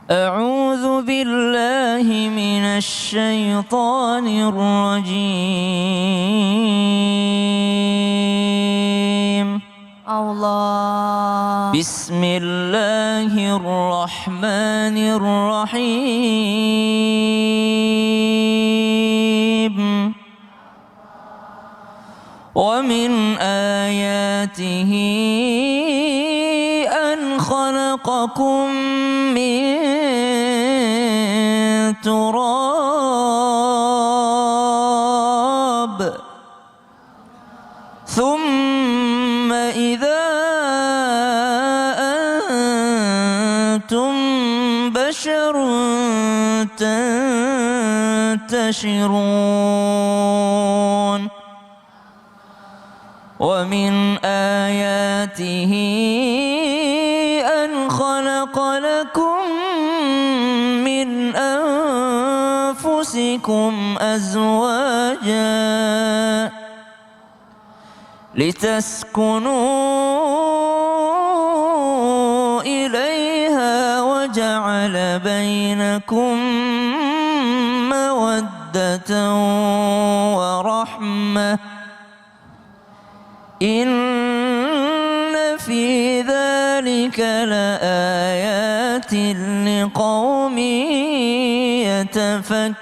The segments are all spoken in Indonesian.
أعوذ بالله من الشيطان الرجيم. Allah. بسم الله الرحمن الرحيم. ومن آياته أن خلقكم من تراب ثم إذا أنتم بشر تنتشرون. ومن آياته أن خلق لكم من أنفسكم أزواجا لتسكنوا إليها وجعل بينكم مودة ورحمة إن في ذلك لآيات لقوم يتفكرون.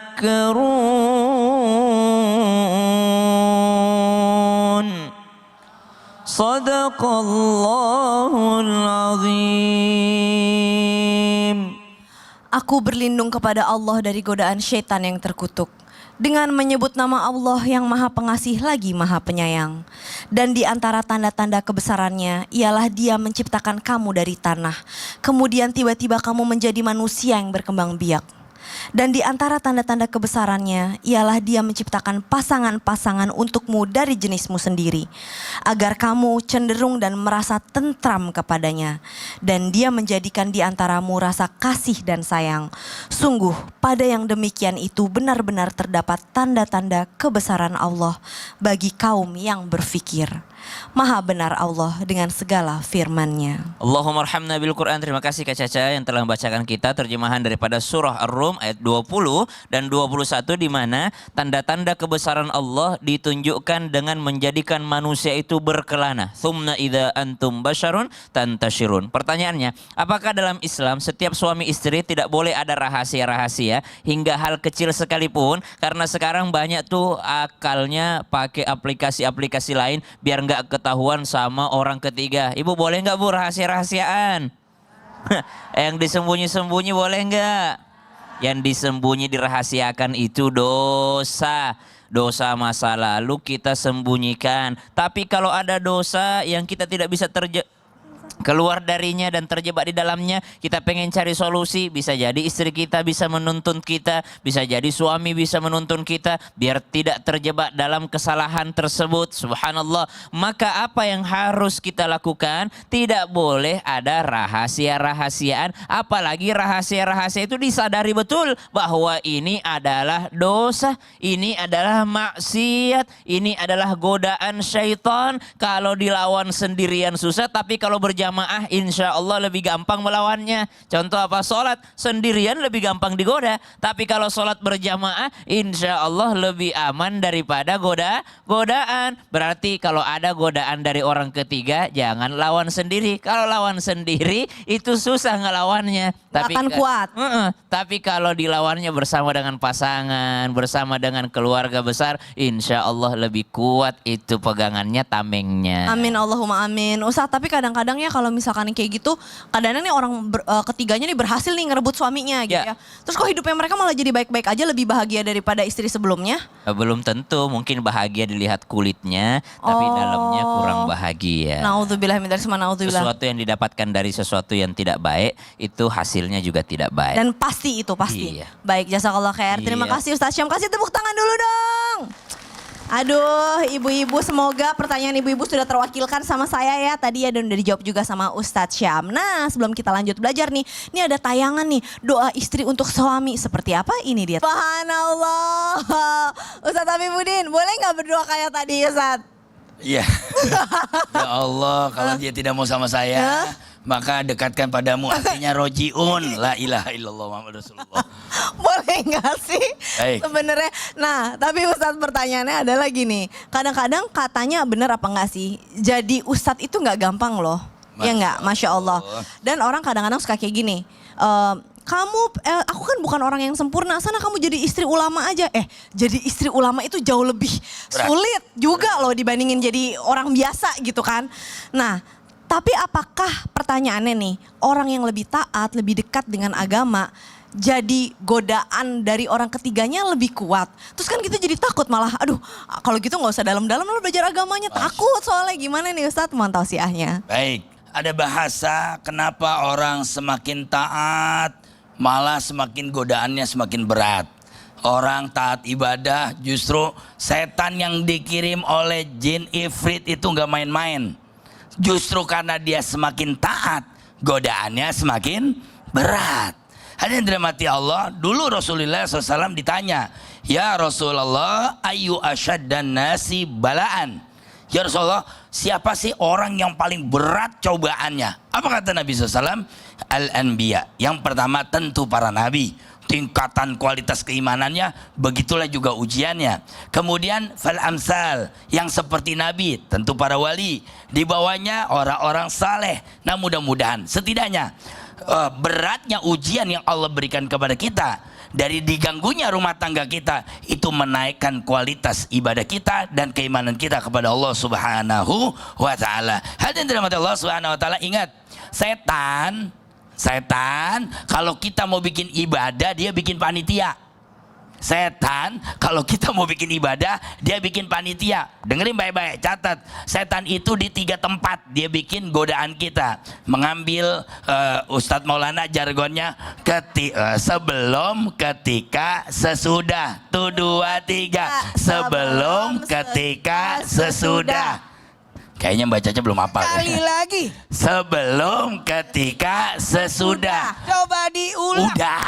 صدق الله العظيم. Aku berlindung kepada Allah dari godaan syaitan yang terkutuk dengan menyebut nama Allah yang Maha Pengasih lagi Maha Penyayang. Dan di antara tanda-tanda kebesarannya ialah Dia menciptakan kamu dari tanah, kemudian tiba-tiba kamu menjadi manusia yang berkembang biak. Dan di antara tanda-tanda kebesarannya ialah Dia menciptakan pasangan-pasangan untukmu dari jenismu sendiri, agar kamu cenderung dan merasa tentram kepadanya. Dan Dia menjadikan di antaramu rasa kasih dan sayang. Sungguh pada yang demikian itu benar-benar terdapat tanda-tanda kebesaran Allah bagi kaum yang berfikir. Maha benar Allah dengan segala firman-Nya. Allahumma arhamna bil Quran. Terima kasih Kak Caca yang telah membacakan kita terjemahan daripada surah Ar-Rum ayat 20 dan 21, di mana tanda-tanda kebesaran Allah ditunjukkan dengan menjadikan manusia itu berkelana. Thumma idza antum basyarun tantashirun. Pertanyaannya, apakah dalam Islam setiap suami istri tidak boleh ada rahasia-rahasia hingga hal kecil sekalipun? Karena sekarang banyak tuh akalnya pakai aplikasi-aplikasi lain biar nggak ketahuan sama orang ketiga. Ibu boleh nggak Bu rahasia-rahasiaan? Yang disembunyi-sembunyi boleh nggak? Yang disembunyi dirahasiakan itu dosa. Dosa masa lalu kita sembunyikan. Tapi kalau ada dosa yang kita tidak bisa keluar darinya dan terjebak di dalamnya, kita pengen cari solusi. Bisa jadi istri kita bisa menuntun kita, bisa jadi suami bisa menuntun kita biar tidak terjebak dalam kesalahan tersebut. Subhanallah. Maka apa yang harus kita lakukan? Tidak boleh ada rahasia-rahasiaan, apalagi rahasia-rahasia itu disadari betul bahwa ini adalah dosa, ini adalah maksiat, ini adalah godaan syaitan. Kalau dilawan sendirian susah, tapi kalau berjamaah insya Allah lebih gampang melawannya. Contoh apa? Sholat sendirian lebih gampang digoda, tapi kalau sholat berjamaah insya Allah lebih aman daripada godaan. Berarti kalau ada godaan dari orang ketiga, jangan lawan sendiri. Kalau lawan sendiri itu susah ngelawannya. Tapi akan kuat. Tapi kalau dilawannya bersama dengan pasangan, bersama dengan keluarga besar, insya Allah lebih kuat itu pegangannya, tamengnya. Amin Allahumma amin. Ustaz, tapi kadang-kadang ya kalau misalkan kayak gitu, kadang-kadang nih orang ketiganya nih berhasil nih ngerebut suaminya gitu ya. Terus kok hidupnya mereka malah jadi baik-baik aja, lebih bahagia daripada istri sebelumnya? Belum tentu, mungkin bahagia dilihat kulitnya, tapi dalamnya kurang bahagia. Naudzubillah min dzalik, naudzubillah. Sesuatu yang didapatkan dari sesuatu yang tidak baik, itu hasilnya juga tidak baik. Dan pasti itu, pasti. Iya. Baik, jazakallah khair. Terima kasih Ustaz Syam, kasih tepuk tangan dulu dong. Aduh, ibu-ibu, semoga pertanyaan ibu-ibu sudah terwakilkan sama saya ya. Tadi ya dan udah dijawab juga sama Ustadz Syam. Nah, sebelum kita lanjut belajar nih, ini ada tayangan nih, doa istri untuk suami. Seperti apa? Ini dia. Subhanallah. Ustadz Habibudin, boleh nggak berdoa kayak tadi Ustadz? Iya. Ya Allah, kalau dia tidak mau sama saya, maka dekatkan padamu artinya rojiun. La ilaha illallah Muhammad Rasulullah. Boleh nggak sih Baik. sebenarnya? Nah, tapi Ustadz pertanyaannya adalah gini. Kadang-kadang katanya bener apa nggak sih? Jadi Ustadz itu nggak gampang loh. Ya nggak? Masya Allah. Dan orang kadang-kadang suka kayak gini. Aku kan bukan orang yang sempurna. Sana kamu jadi istri ulama aja. Jadi istri ulama itu jauh lebih sulit juga loh dibandingin jadi orang biasa gitu kan. Nah, tapi apakah pertanyaannya nih, orang yang lebih taat, lebih dekat dengan agama, jadi godaan dari orang ketiganya lebih kuat. Terus kan kita jadi takut malah, aduh kalau gitu gak usah dalam-dalam lo belajar agamanya. Takut soalnya. Gimana nih Ustadz, mohon tausiahnya. Baik, ada bahasa kenapa orang semakin taat malah semakin godaannya semakin berat. Orang taat ibadah justru setan yang dikirim oleh jin ifrit itu gak main-main. Justru karena dia semakin taat, godaannya semakin berat. Hadirin dirahmati Allah, dulu Rasulullah SAW ditanya, ya Rasulullah, ayu asyaddan nasi balaan. Ya Rasulullah, siapa sih orang yang paling berat cobaannya? Apa kata Nabi SAW? Al-Anbiya. Yang pertama tentu para nabi. Tingkatan kualitas keimanannya, begitulah juga ujiannya. Kemudian fal amsal, yang seperti Nabi, tentu para wali. Di bawahnya orang-orang saleh. Nah mudah-mudahan setidaknya beratnya ujian yang Allah berikan kepada kita, dari diganggunya rumah tangga kita, itu menaikkan kualitas ibadah kita dan keimanan kita kepada Allah Subhanahu wa ta'ala. Hadirin dirahmati Allah Subhanahu wa ta'ala, ingat, Setan kalau kita mau bikin ibadah dia bikin panitia. Setan kalau kita mau bikin ibadah dia bikin panitia. Dengerin baik-baik, catat. Setan itu di 3 tempat dia bikin godaan kita. Mengambil Ustadz Maulana jargonnya sebelum, ketika, sesudah. Tuh 2, 3. Sebelum, ketika, sesudah. Kayaknya bacanya belum hafal. Kali lagi. Sebelum, ketika, sesudah. Coba diulang. Udah.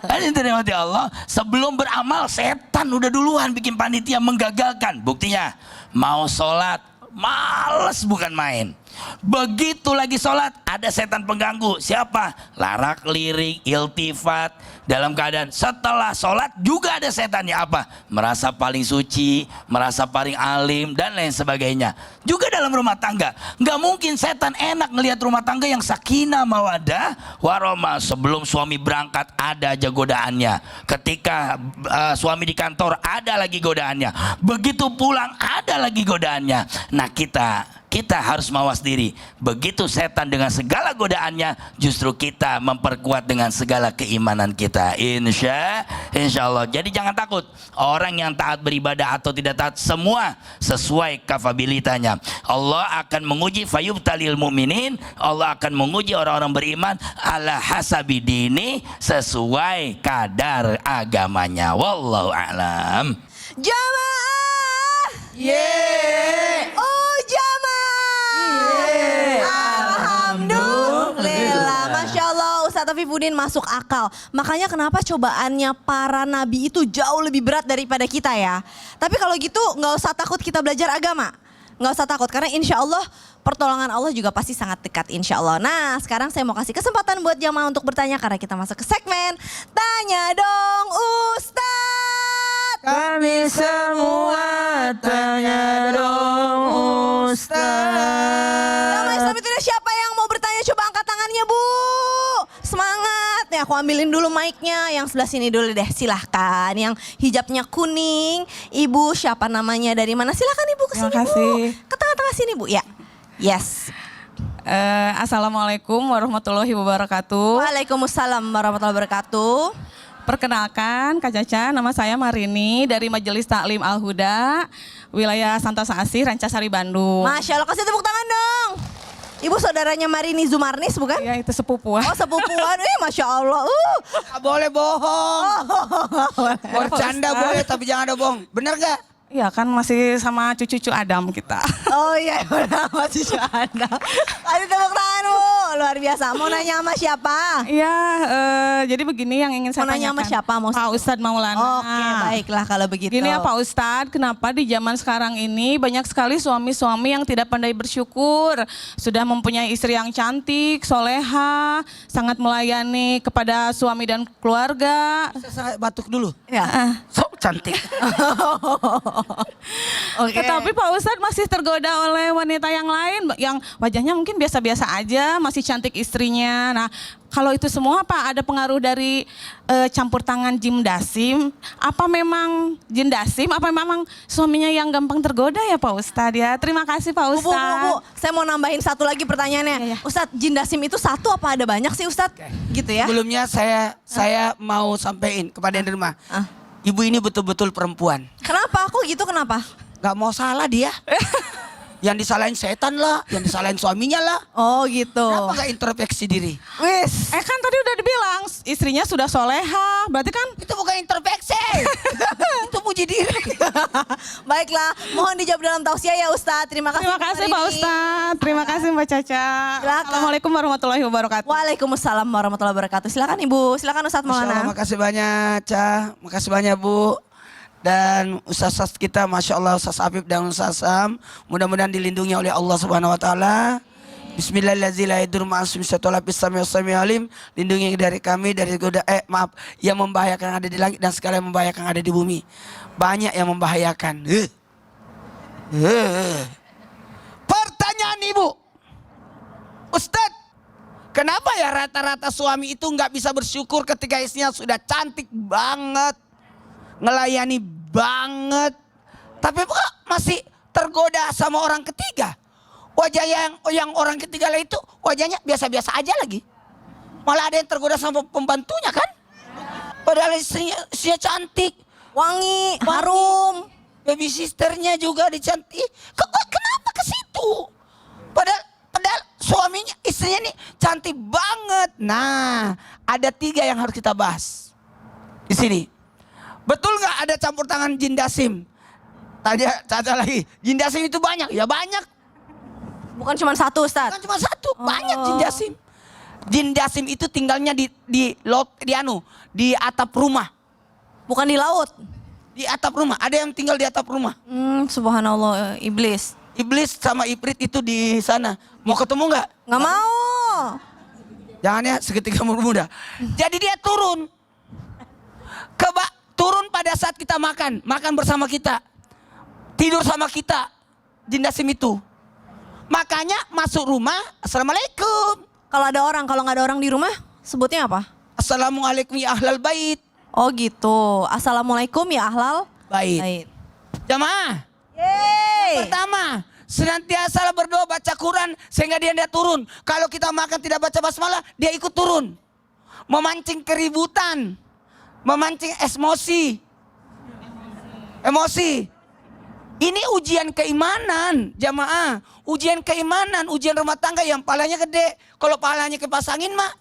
Hadirin dirahmati Allah, sebelum beramal setan udah duluan bikin panitia menggagalkan. Buktinya mau sholat males bukan main. Begitu lagi sholat ada setan pengganggu. Siapa? Larak lirik, iltifat. Dalam keadaan setelah sholat juga ada setannya. Apa? Merasa paling suci, merasa paling alim dan lain sebagainya. Juga dalam rumah tangga, nggak mungkin setan enak ngelihat rumah tangga yang sakinah mawadah warahmah. Sebelum suami berangkat ada aja godaannya. Ketika suami di kantor ada lagi godaannya. Begitu pulang ada lagi godaannya. Nah kita harus mawas diri. Begitu setan dengan segala godaannya, justru kita memperkuat dengan segala keimanan kita. Insya Allah. Jadi jangan takut. Orang yang taat beribadah atau tidak taat, semua sesuai kapabilitasnya. Allah akan menguji fayubtalil mu'minin. Allah akan menguji orang-orang beriman ala hasabi dini, sesuai kadar agamanya. Wallahu a'lam. Jamaah. Yeay. Oh jamaah. Alhamdulillah. Masya Allah, Ustadz Afifuddin masuk akal. Makanya kenapa cobaannya para nabi itu jauh lebih berat daripada kita ya. Tapi kalau gitu nggak usah takut kita belajar agama. Nggak usah takut karena insya Allah pertolongan Allah juga pasti sangat dekat insya Allah. Nah sekarang saya mau kasih kesempatan buat jamaah untuk bertanya karena kita masuk ke segmen Tanya Dong Ustadz. Kami semua tanya dong Ustaz. Nama Islam itu siapa yang mau bertanya? Coba angkat tangannya Bu. Semangat. Nih aku ambilin dulu mic-nya. Yang sebelah sini dulu deh. Silahkan. Yang hijabnya kuning. Ibu siapa namanya? Dari mana? Silahkan Ibu kesini Terima kasih. Bu. Ke tengah-tengah sini Bu. Ya. Yes. Assalamualaikum warahmatullahi wabarakatuh. Waalaikumsalam warahmatullahi wabarakatuh. Perkenalkan Kak Caca, nama saya Marini dari Majelis Taklim Al-Huda, wilayah Santosa Asih, Rancasari, Bandung. Masya Allah, kasih tepuk tangan dong. Ibu saudaranya Marini Zumarnis bukan? Ya itu sepupuan. Oh sepupuan, Masya Allah. Gak boleh bohong. Bercanda Ustaz. boleh tapi jangan ada bohong. Bener gak? Iya kan masih sama cucu-cucu Adam kita. Oh iya, benar masih ada. Kasih tepuk tangan Bu. luar biasa. Mau nanya sama siapa? Iya, jadi begini yang ingin saya Mau nanya sama tanyakan. siapa? Mau Pak Ustadz Maulana. Oke, baiklah kalau begitu. Gini ya Pak Ustadz, kenapa di zaman sekarang ini banyak sekali suami-suami yang tidak pandai bersyukur. Sudah mempunyai istri yang cantik, soleha, sangat melayani kepada suami dan keluarga. Saya batuk dulu. Ya. Sok cantik. Oke. Tetapi Pak Ustadz masih tergoda oleh wanita yang lain yang wajahnya mungkin biasa-biasa aja, masih cantik istrinya. Nah, kalau itu semua Pak ada pengaruh dari campur tangan jin dasim? Apa memang jin dasim? Apa memang suaminya yang gampang tergoda ya Pak Ustadz ya? Terima kasih Pak Bu, Ustadz. saya mau nambahin satu lagi pertanyaannya. Iya, iya. Ustadz, jin dasim itu satu apa ada banyak sih Ustadz? Gitu ya. Sebelumnya saya mau sampaikan kepada yang di rumah. Ibu ini betul-betul perempuan. Kenapa? Aku gitu kenapa? Gak mau salah dia. Yang disalahin setan lah, yang disalahin suaminya lah. Oh gitu. Kenapa gak introspeksi diri? Wis. Kan tadi udah dibilang istrinya sudah soleha, berarti kan Itu bukan introspeksi. Itu puji diri. Baiklah, mohon dijawab dalam tausiah ya Ustadz. Terima kasih. terima kasih Pak Marini. Ustadz, terima kasih Mbak Caca. Silakan. Assalamualaikum warahmatullahi wabarakatuh. Waalaikumsalam warahmatullahi wabarakatuh. Silakan Ibu, silakan Ustadz Masya Allah, Maulana. makasih banyak Ca, makasih banyak Bu. Dan Ustaz kita Masya Allah Ustaz Afif dan Ustaz Sam, mudah-mudahan dilindungi oleh Allah Subhanahu Wa Taala. Bismillahirrahmanirrahim. Lindungi dari kami dari yang membahayakan yang ada di langit dan segala yang membahayakan yang ada di bumi. Banyak yang membahayakan. Pertanyaan Ibu, Ustaz, kenapa ya rata-rata suami itu nggak bisa bersyukur ketika istrinya sudah cantik banget, ngelayani banget, tapi kok masih tergoda sama orang ketiga? Wajah yang orang ketiga lah itu wajahnya biasa-biasa aja lagi. Malah ada yang tergoda sama pembantunya kan? Padahal istrinya cantik, Wangi, harum. baby sisternya juga dicantik. Kenapa ke situ? Padahal suaminya, istrinya nih cantik banget. Nah, ada 3 yang harus kita bahas di sini. Betul nggak ada campur tangan jin dasim? Tadi caca lagi, jin dasim itu banyak, ya banyak. Bukan cuma satu Ustadz. Bukan cuma satu, banyak jin dasim. Jin dasim itu tinggalnya di atap rumah. Bukan di laut. Di atap rumah, ada yang tinggal di atap rumah. Subhanallah, iblis. Iblis sama Ifrit itu di sana. Mau ketemu nggak? Nggak mau. Jangan ya, seketika bermuda. Jadi dia turun. Turun pada saat kita makan bersama kita. Tidur sama kita. Jin dasim itu. Makanya masuk rumah, Assalamualaikum. Kalau ada orang, kalau nggak ada orang di rumah, sebutnya apa? Assalamualaikum ya ahlal bait. Oh gitu. Assalamualaikum ya ahlal Bait. bait. Jamaah. Yeay. Pertama, senantiasa berdoa baca Quran sehingga dia turun. Kalau kita makan tidak baca basmalah, dia ikut turun. Memancing keributan, memancing emosi. Ini ujian keimanan, jamaah. Ujian keimanan, ujian rumah tangga yang palanya gede. Kalau palanya kipas angin mah,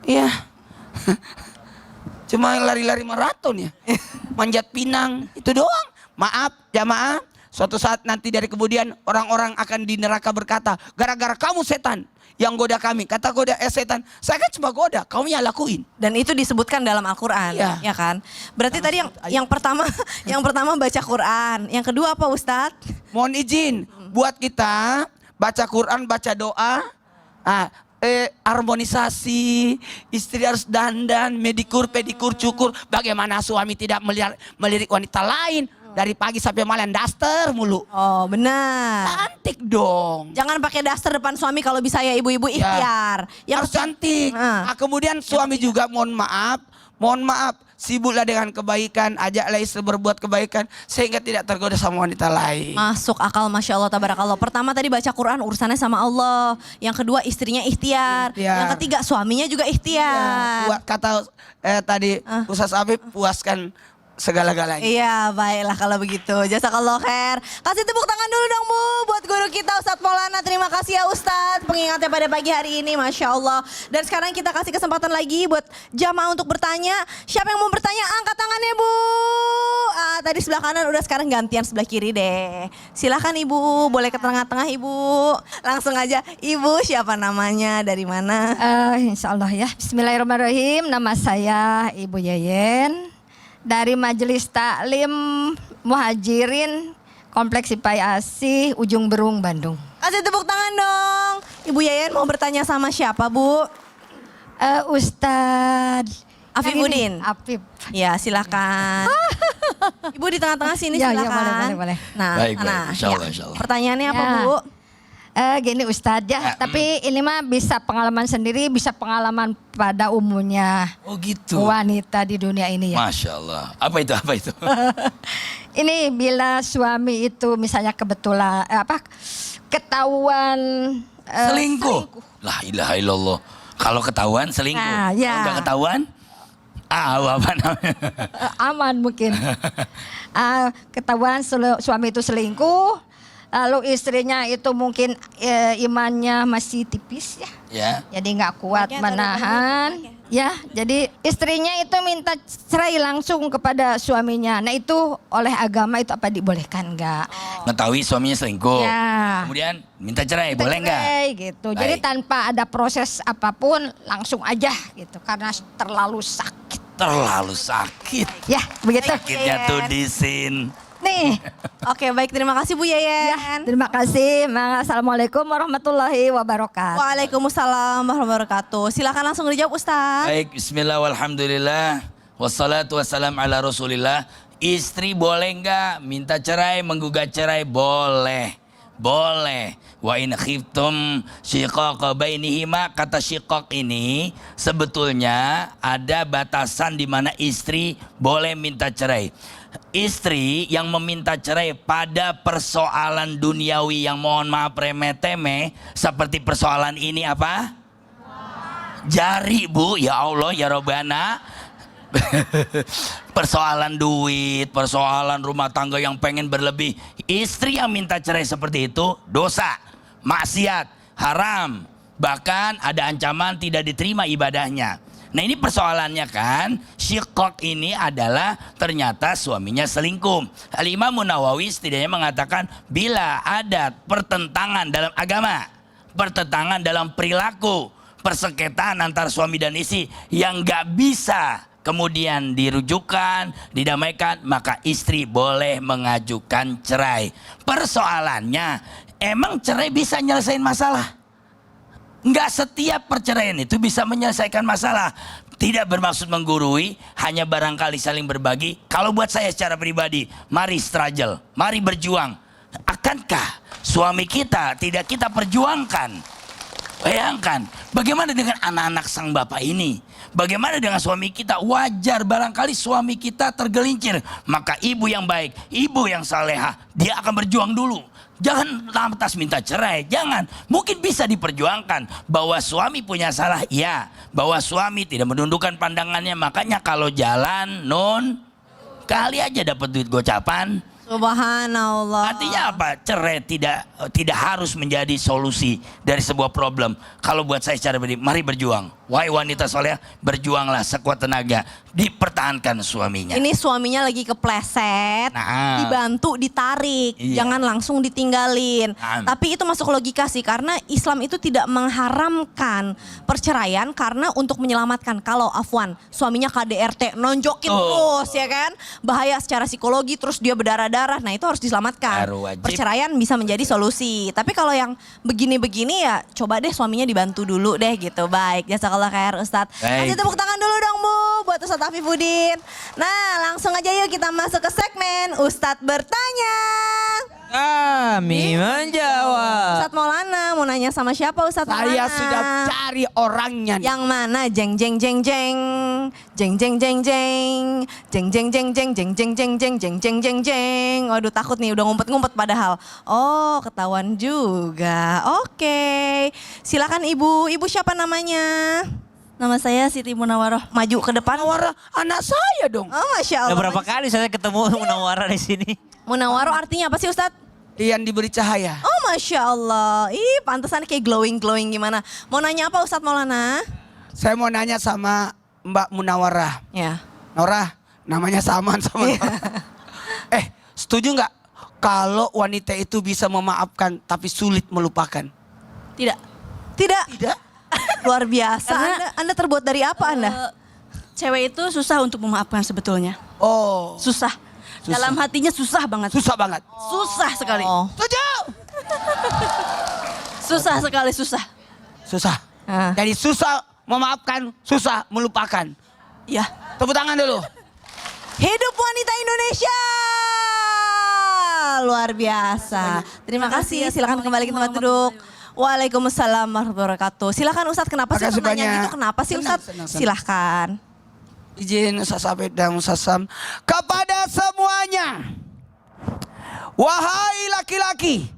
iya. Cuma lari-lari maraton ya. Manjat pinang, itu doang. Maaf jamaah, suatu saat nanti dari kemudian orang-orang akan di neraka berkata, gara-gara kamu setan yang goda kami. Kata goda setan, saya kan cuma goda, kamu yang lakuin. Dan itu disebutkan dalam Al-Quran, Iya. ya kan? Berarti tadi yang pertama baca Quran, yang kedua apa Ustadz? Mohon izin buat kita baca Quran, baca doa, harmonisasi, istri harus dandan, pedikur, cukur. Bagaimana suami tidak melirik wanita lain dari pagi sampai malam daster mulu. Oh benar. Cantik dong. Jangan pakai daster depan suami kalau bisa ya ibu-ibu ikhtiar. Yang Harus cantik. Nah. Kemudian suami juga mohon maaf, sibuklah dengan kebaikan, ajaklah istri berbuat kebaikan sehingga tidak tergoda sama wanita lain. Masuk akal, Masya Allah, tabarakallah. Pertama tadi baca Quran urusannya sama Allah. Yang kedua istrinya ikhtiar. Yang ketiga suaminya juga ikhtiar. Kata tadi Ustaz Afif, puaskan segala-galanya. Iya, baiklah kalau begitu. Jazakallah khair. Kasih tepuk tangan dulu dong Bu buat guru kita Ustadz Maulana. Terima kasih ya Ustadz pengingatnya pada pagi hari ini, Masya Allah. Dan sekarang kita kasih kesempatan lagi buat jamaah untuk bertanya. Siapa yang mau bertanya angkat tangannya Bu. Tadi sebelah kanan udah, sekarang gantian sebelah kiri deh. Silahkan Ibu, boleh ke tengah-tengah Ibu. Langsung aja, Ibu siapa namanya, dari mana? Insya Allah ya. Bismillahirrahmanirrahim. Nama saya Ibu Yeyen dari Majelis Taklim Muhajirin Kompleks Sipai Asih, Ujung Berung, Bandung. Kasih tepuk tangan dong. Ibu Yeyen mau bertanya sama siapa Bu? Ustadz Afifuddin. Afif. Ya silakan. Ibu di tengah-tengah sini Ya, ya, silakan. boleh. Nah, Baik, nah, Insya Allah, Insya Allah. Pertanyaannya apa Ya. Bu? Gini Ustadz ya, tapi ini mah bisa pengalaman sendiri, bisa pengalaman pada umumnya Oh gitu. wanita di dunia ini ya. Masya Allah. Apa itu? Ini bila suami itu misalnya kebetulan ketahuan Selingkuh. La ilaha illallah. Kalau ketahuan selingkuh. Nah, ya. Kalau nggak ketahuan, apa namanya? Aman mungkin. Ketahuan suami itu selingkuh, lalu istrinya itu mungkin imannya masih tipis ya. Ya. Jadi nggak kuat Pakai atau menahan. Ya, jadi istrinya itu minta cerai langsung kepada suaminya. Nah itu oleh agama itu apa dibolehkan nggak? Mengetahui suaminya selingkuh. Ya. Kemudian minta cerai, Minta boleh nggak? cerai gitu. Jadi Baik. tanpa ada proses apapun langsung aja gitu karena terlalu sakit. Terlalu sakit. Ya, begitu. Sakitnya tuh di sin. Nih. Oke baik, terima kasih Bu Yeyen. Ya, terima kasih. Assalamualaikum warahmatullahi wabarakatuh. Waalaikumsalam warahmatullahi wabarakatuh. Silakan langsung dijawab Ustaz. Baik, bismillah walhamdulillah. Wassalatu wassalam ala rasulillah. Istri boleh nggak minta cerai, menggugat cerai? Boleh. Boleh. Wa in khiftum syiqaqa bainihima, kata syiqaq ini sebetulnya ada batasan di mana istri boleh minta cerai. Istri yang meminta cerai pada persoalan duniawi yang mohon maaf remeh-temeh seperti persoalan ini apa? Jari Bu, ya Allah ya Robbana. Persoalan duit, persoalan rumah tangga yang pengen berlebih. Istri yang minta cerai seperti itu dosa, maksiat, haram. Bahkan ada ancaman tidak diterima ibadahnya. Nah ini persoalannya kan, syiqaq ini adalah ternyata suaminya selingkuh. Al-Imam Nawawi setidaknya mengatakan bila ada pertentangan dalam agama, pertentangan dalam perilaku, persengketaan antara suami dan istri yang gak bisa kemudian dirujukan, didamaikan, maka istri boleh mengajukan cerai. Persoalannya, emang cerai bisa nyelesain masalah? Enggak setiap perceraian itu bisa menyelesaikan masalah. Tidak bermaksud menggurui, hanya barangkali saling berbagi. Kalau buat saya secara pribadi, mari struggle, mari berjuang. Akankah suami kita tidak kita perjuangkan? Bayangkan, bagaimana dengan anak-anak sang bapak ini? Bagaimana dengan suami kita? Wajar barangkali suami kita tergelincir. Maka ibu yang baik, ibu yang salehah, dia akan berjuang dulu. Jangan lantas minta cerai, jangan. Mungkin bisa diperjuangkan bahwa suami punya salah, ya. Bahwa suami tidak menundukkan pandangannya, makanya kalau jalan, kali aja dapat duit gocapan. Subhanallah. Artinya apa? Cerai tidak harus menjadi solusi dari sebuah problem. Kalau buat saya secara pribadi, mari berjuang. Wahai wanita soleh, berjuanglah sekuat tenaga, dipertahankan suaminya. Ini suaminya lagi kepleset, Nah. dibantu, ditarik, Iya. jangan langsung ditinggalin. Nah. Tapi itu masuk logika sih, karena Islam itu tidak mengharamkan perceraian karena untuk menyelamatkan. Kalau afwan, suaminya KDRT, nonjokin terus ya kan, bahaya secara psikologi, terus dia berdarah-darah, nah itu harus diselamatkan. Harus wajib. Perceraian bisa menjadi solusi. Tapi kalau yang begini-begini ya coba deh suaminya dibantu dulu deh gitu. Baik, jazakallah khair Ustadz. Baik. Kasih tepuk tangan dulu dong Bu buat Ustadz Afifuddin. Nah langsung aja yuk kita masuk ke segmen Ustadz bertanya. Kami menjawab. Ustadz Maulana mau nanya sama siapa Ustadz Maulana? Saya sudah cari orangnya. Yang mana? Jeng jeng jeng jeng. Jeng jeng jeng jeng. Jeng jeng jeng jeng jeng jeng jeng jeng jeng jeng jeng jeng. Waduh takut nih udah ngumpet-ngumpet padahal. Oh ketahuan juga. Oke. Silakan Ibu. Ibu siapa namanya? Nama saya Siti Munawaroh. Maju ke depan. Munawwarah anak saya dong. Oh, Masya Udah Allah. berapa kali saya ketemu Munawwarah di sini? Munawwaroh artinya apa sih Ustadz? Yang diberi cahaya. Oh Masya Allah. Ih pantesan kayak glowing gimana. Mau nanya apa Ustadz Maulana? Saya mau nanya sama Mbak Munawwarah. Ya. Nora, namanya samaan sama Nora. Setuju nggak kalau wanita itu bisa memaafkan tapi sulit melupakan? Tidak. Tidak. Tidak. Luar biasa. Karena- Anda terbuat dari apa Anda? Cewek itu susah untuk memaafkan sebetulnya. Oh, Susah. Dalam hatinya susah banget. susah banget. Susah sekali. Oh. Setuju? Susah sekali, susah. Susah. Ah. Jadi susah memaafkan, susah melupakan. Ya. Tepuk tangan dulu. Hidup wanita Indonesia. Luar biasa. Terima kasih. Silakan kembali ke tempat duduk. Waalaikumsalam warahmatullahi wabarakatuh. Silakan Ustadz, kenapa sih Makasih pertanyaan banyak. itu? Kenapa sih Senang, Ustadz? senang. Silahkan. Izin Ustaz Afid dan Ustaz Sam. Kepada semuanya, wahai laki-laki,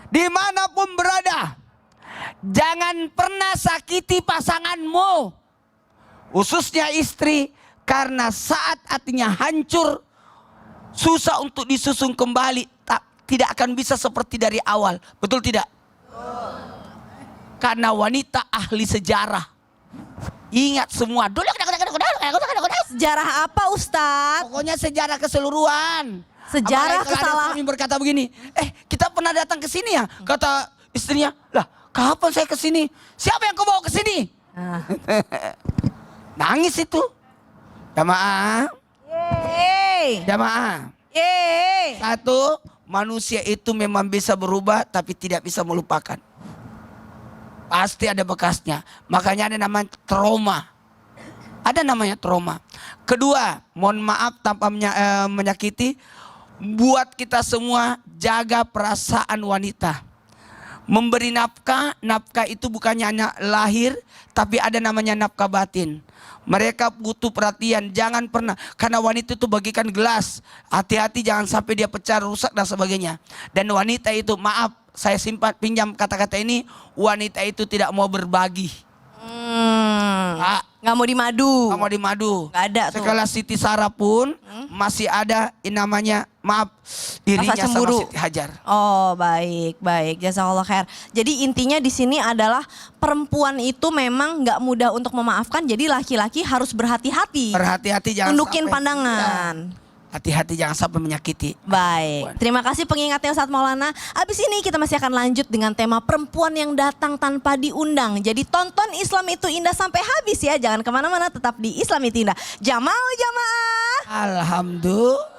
dimanapun berada, jangan pernah sakiti pasanganmu, khususnya istri, karena saat hatinya hancur, susah untuk disusun kembali, tidak akan bisa seperti dari awal. Betul tidak? Karena wanita ahli sejarah. Ingat semua. Sejarah apa Ustadz? Pokoknya sejarah keseluruhan. Sejarah Apalagi kalau ada kesalahan. suami berkata begini, kita pernah datang ke sini ya? Kata istrinya, lah kapan saya ke sini? Siapa yang kau bawa ke sini? Ah. Nangis itu. Jamaah, Yeay. jamaah. Yeay. Satu, manusia itu memang bisa berubah tapi tidak bisa melupakan. Pasti ada bekasnya. Makanya ada namanya trauma. Ada namanya trauma. Kedua, mohon maaf tanpa menyakiti. Buat kita semua jaga perasaan wanita. Memberi nafkah, nafkah itu bukannya hanya lahir, tapi ada namanya nafkah batin. Mereka butuh perhatian, jangan pernah, karena wanita itu bagikan gelas. Hati-hati jangan sampai dia pecah, rusak dan sebagainya. Dan wanita itu, maaf, saya simpan pinjam kata-kata ini, wanita itu tidak mau berbagi. Nggak mau dimadu. Nggak mau dimadu. Nggak ada tuh. Sekelas Siti Sarah pun masih ada yang namanya, maaf, irinya Rasa sama cemburu. Siti Hajar. Oh baik, Jazakallah khair. Jadi intinya di sini adalah perempuan itu memang nggak mudah untuk memaafkan. Jadi laki-laki harus berhati-hati. Berhati-hati jangan Tundukin sampai- pandangan. Hati-hati jangan sampai menyakiti. Baik, terima kasih pengingatnya Ustadz Maulana. Abis ini kita masih akan lanjut dengan tema perempuan yang datang tanpa diundang. Jadi tonton Islam itu indah sampai habis ya. Jangan kemana-mana, tetap di Islam itu indah. Jamal jamaah. Alhamdulillah.